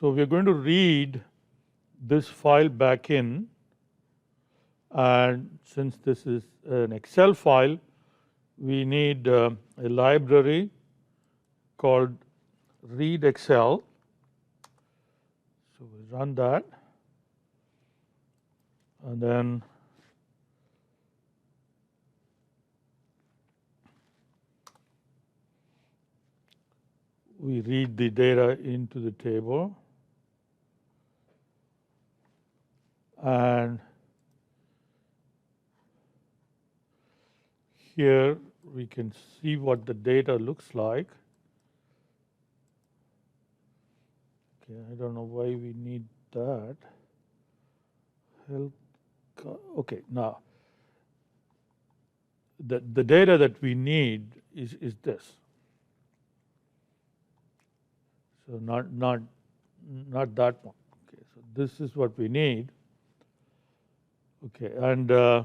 So we are going to read this file back in, and since this is an Excel file, we need a library called read Excel. So we run that, and then we read the data into the table, and here we can see what the data looks like. Okay, I don't know why we need that. Okay, now the data that we need is this. So not that one. Okay, so this is what we need. Okay, and the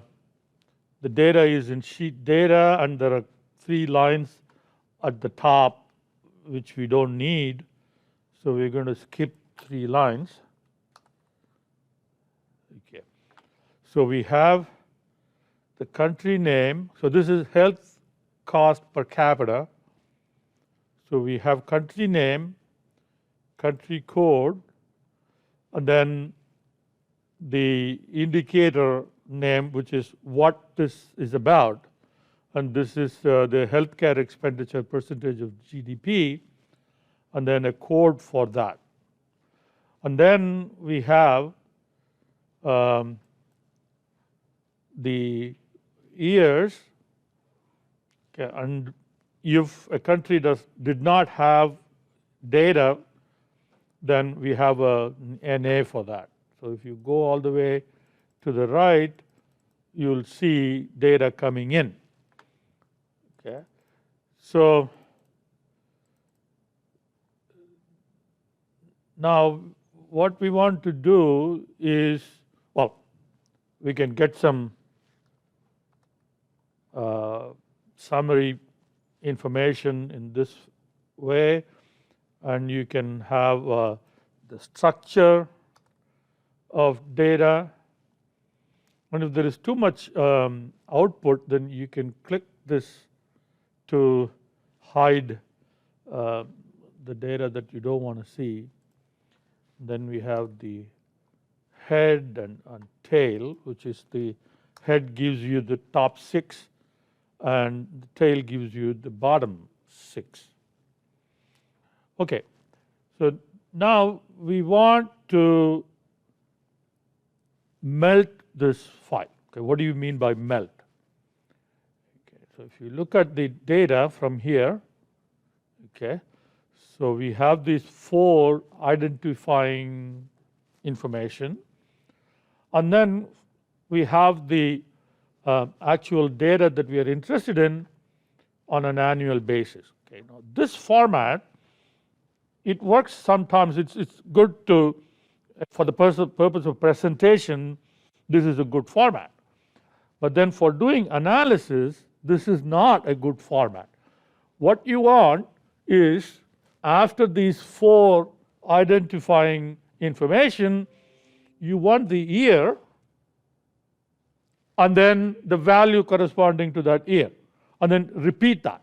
data is in sheet data, and there are 3 lines at the top which we don't need. So we're going to skip 3 lines. Okay. So we have the country name. So this is health cost per capita. So we have country name, country code, and then the indicator name, which is what this is about. And this is the healthcare expenditure percentage of GDP, and then a code for that. And then we have the years. Okay, and if a country did not have data, then we have a NA for that. So if you go all the way to the right, you'll see data coming in. Okay, so now what we want to do is, well, we can get some summary information in this way, and you can have the structure of data. And if there is too much output, then you can click this to hide the data that you don't want to see. Then we have the head and tail, which is the head gives you the top 6, and the tail gives you the bottom 6. Okay, so now we want to melt this file. Okay, what do you mean by melt? Okay, so if you look at the data from here, okay, so we have these 4 identifying information, and then we have the actual data that we are interested in on an annual basis. Okay, now this format, it works sometimes. It's good to, for the purpose of presentation, this is a good format. But then for doing analysis, this is not a good format. What you want is, after these 4 identifying information, you want the year and then the value corresponding to that year, and then repeat that.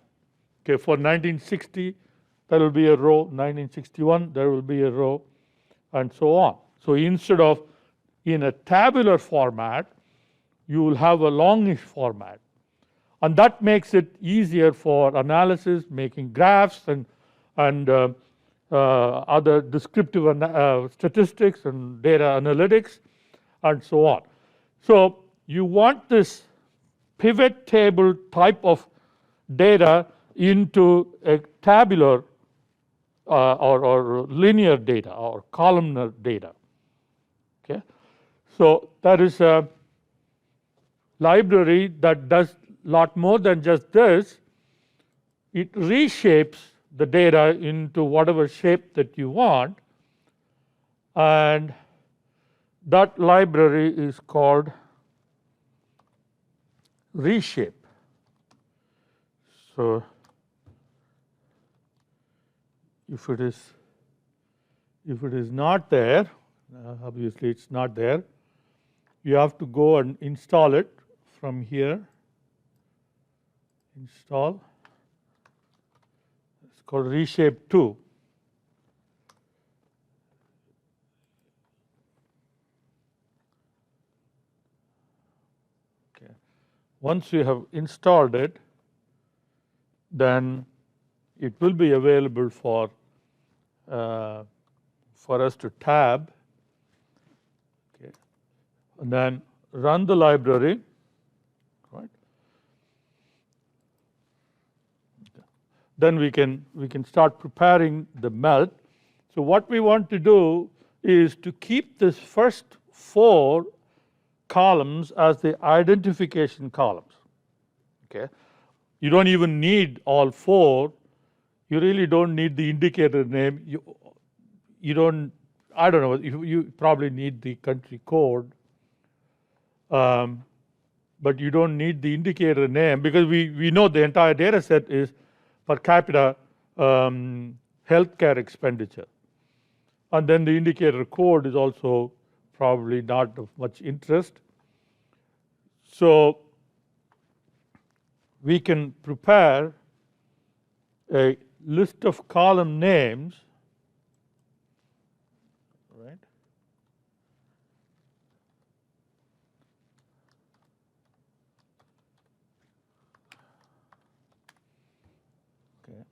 Okay, for 1960, there will be a row, 1961, there will be a row, and so on. So instead of in a tabular format, you will have a longish format. And that makes it easier for analysis, making graphs and other descriptive statistics and data analytics, and so on. So you want this pivot table type of data into a tabular or linear data or columnar data. Okay, so that is a library that does a lot more than just this. It reshapes the data into whatever shape that you want, and that library is called Reshape. So if it is If it is not there, obviously it's not there, you have to go and install it from here. Install. It's called Reshape 2. Okay. Once you have installed it, then it will be available for us to tab. Okay. And then run the library. Right. Okay. Then we can start preparing the melt. So what we want to do is to keep this first 4 columns as the identification columns. Okay. You don't even need all 4. You really don't need the indicator name. You don't. I don't know. You probably need the country code, but you don't need the indicator name because we know the entire data set is per capita healthcare expenditure, and then the indicator code is also probably not of much interest. So we can prepare a list of column names, right? Okay.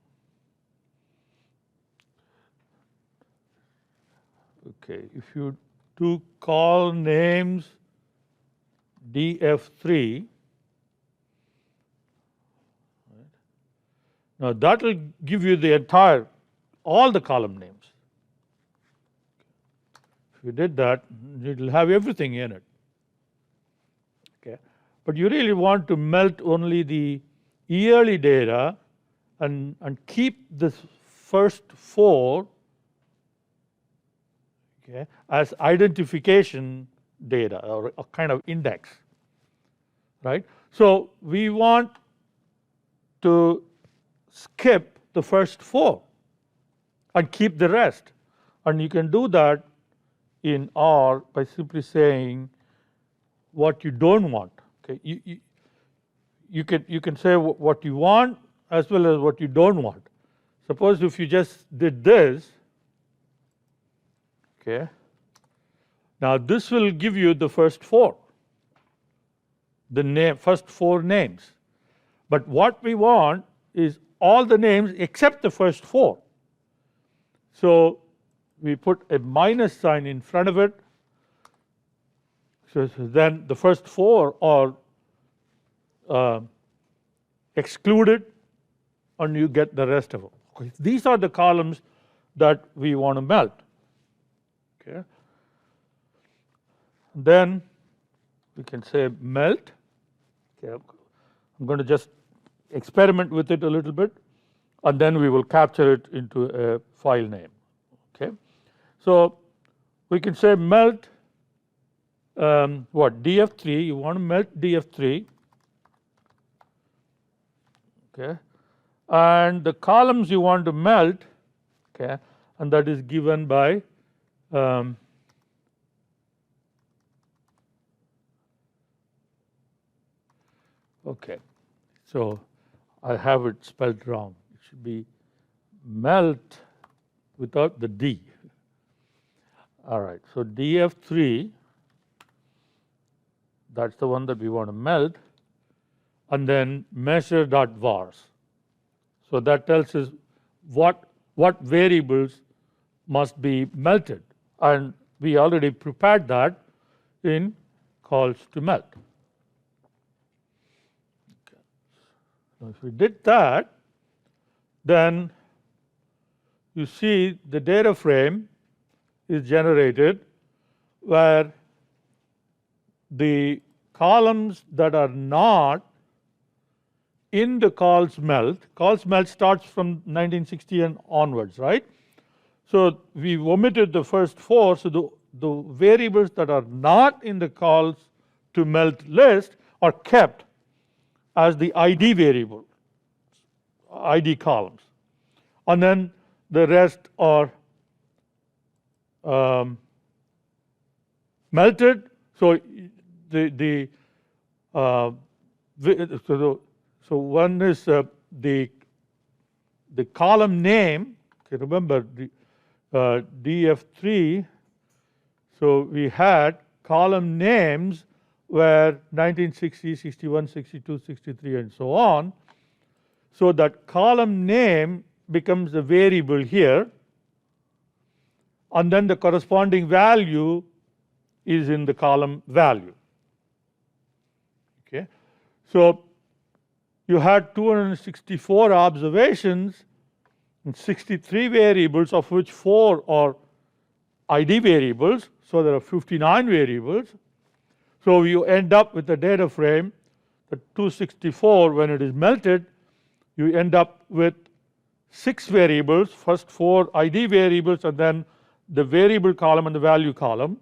Okay, if you do call names df3, now that will give you the entire, all the column names. If you did that, it will have everything in it. Okay. But you really want to melt only the yearly data and keep this first 4, okay, as identification data or a kind of index. Right? So we want to skip the first 4 and keep the rest. And you can do that in R by simply saying what you don't want. Okay, you can say what you want as well as what you don't want. Suppose if you just did this, okay, now this will give you the first 4, the first 4 names. But what we want is all the names except the first 4. So we put a minus sign in front of it. So then the first 4 are excluded, and you get the rest of them. Okay. These are the columns that we want to melt. Okay. Then we can say melt. Okay. I'm going to just experiment with it a little bit, and then we will capture it into a file name. Okay. So we can say melt df3. You want to melt df3. Okay. And the columns you want to melt, okay, and that is given by okay. So I have it spelled wrong. It should be melt without the D. All right, so df3, that's the one that we want to melt, and then measure.vars. So that tells us what variables must be melted, and we already prepared that in calls to melt. Okay. So if we did that, then you see the data frame is generated where the columns that are not in the calls melt starts from 1960 and onwards, right? So we omitted the first 4, so the variables that are not in the calls to melt list are kept as the ID variable, ID columns. And then the rest are melted. So the so one is the column name. Okay, remember the DF3. So we had column names were 1960, 61, 62, 63, and so on. So that column name becomes a variable here, and then the corresponding value is in the column value. Okay, so you had 264 observations and 63 variables, of which 4 are ID variables. So there are 59 variables. So you end up with a data frame, the 264, when it is melted, you end up with 6 variables, first 4 ID variables, and then the variable column and the value column,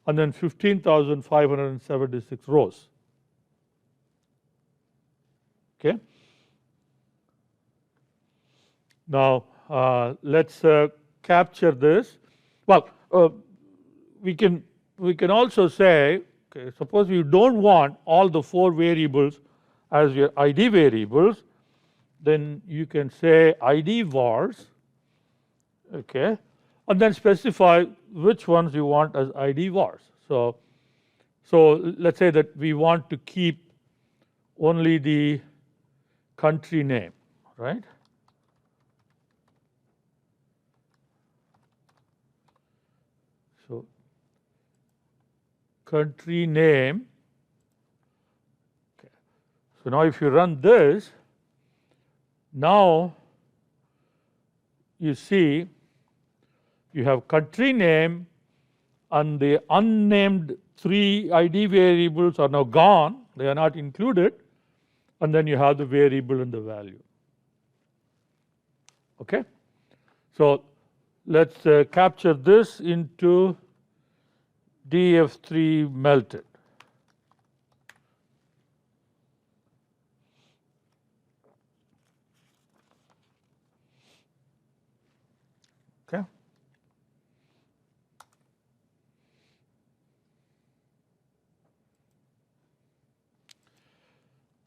and then 15,576 rows. Okay. Now let's capture this. Well, we can also say, okay, suppose you don't want all the 4 variables as your ID variables, then you can say ID vars, okay, and then specify which ones you want as ID vars. So let's say that we want to keep only the country name, right? So country name. Okay. So now if you run this, now you see you have country name, and the unnamed 3 ID variables are now gone, they are not included, and then you have the variable and the value. Okay, so let's capture this into DF3 melted. Okay.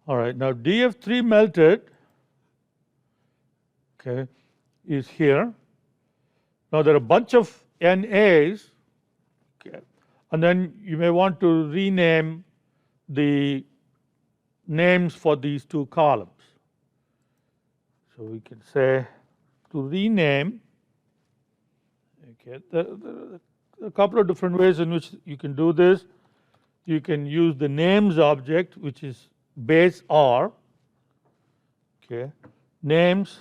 All right, now DF3 melted, okay, is here. Now there are a bunch of NAs, okay, and then you may want to rename the names for these 2 columns. So we can say to rename, okay, there are a couple of different ways in which you can do this. You can use the names object, which is base R, okay, names.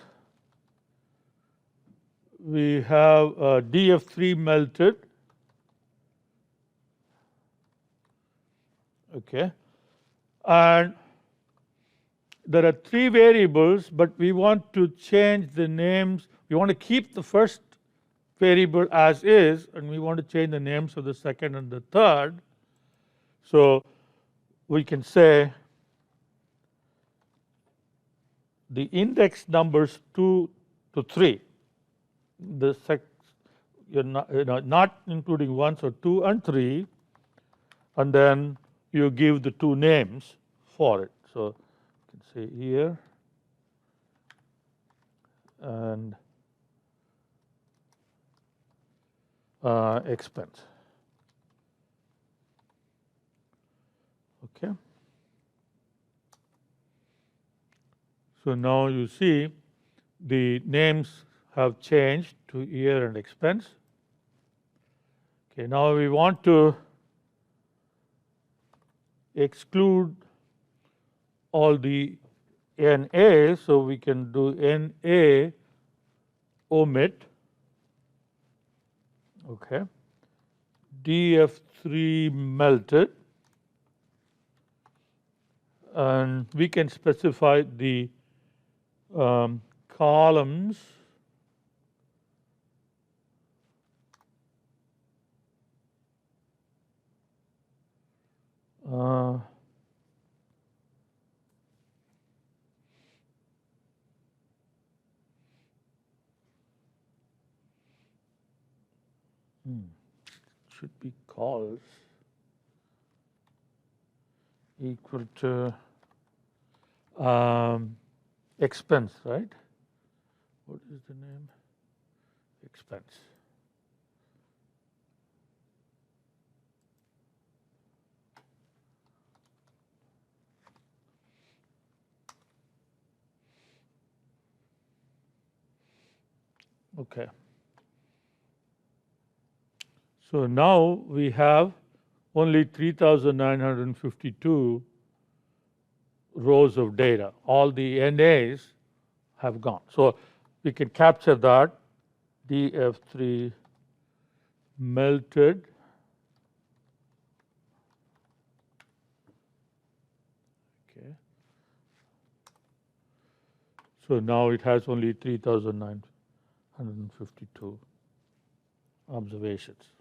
We have DF3 melted, okay, and there are 3 variables, but we want to change the names. We want to keep the first variable as is, and we want to change the names of the second and the third. So we can say the index numbers 2 to 3, the you're not including 1, so 2 and 3, and then you give the 2 names for it. So you can say here and expense. Okay. So now you see the names have changed to year and expense. Okay, now we want to exclude all the NA, so we can do NA omit. Okay, DF3 melted, and we can specify the columns should be called equal to expense, right? What is the name? Expense. Okay. So now we have only 3,952 rows of data. All the NAs have gone. So we can capture that DF3 melted okay. So now it has only 3,952 observations.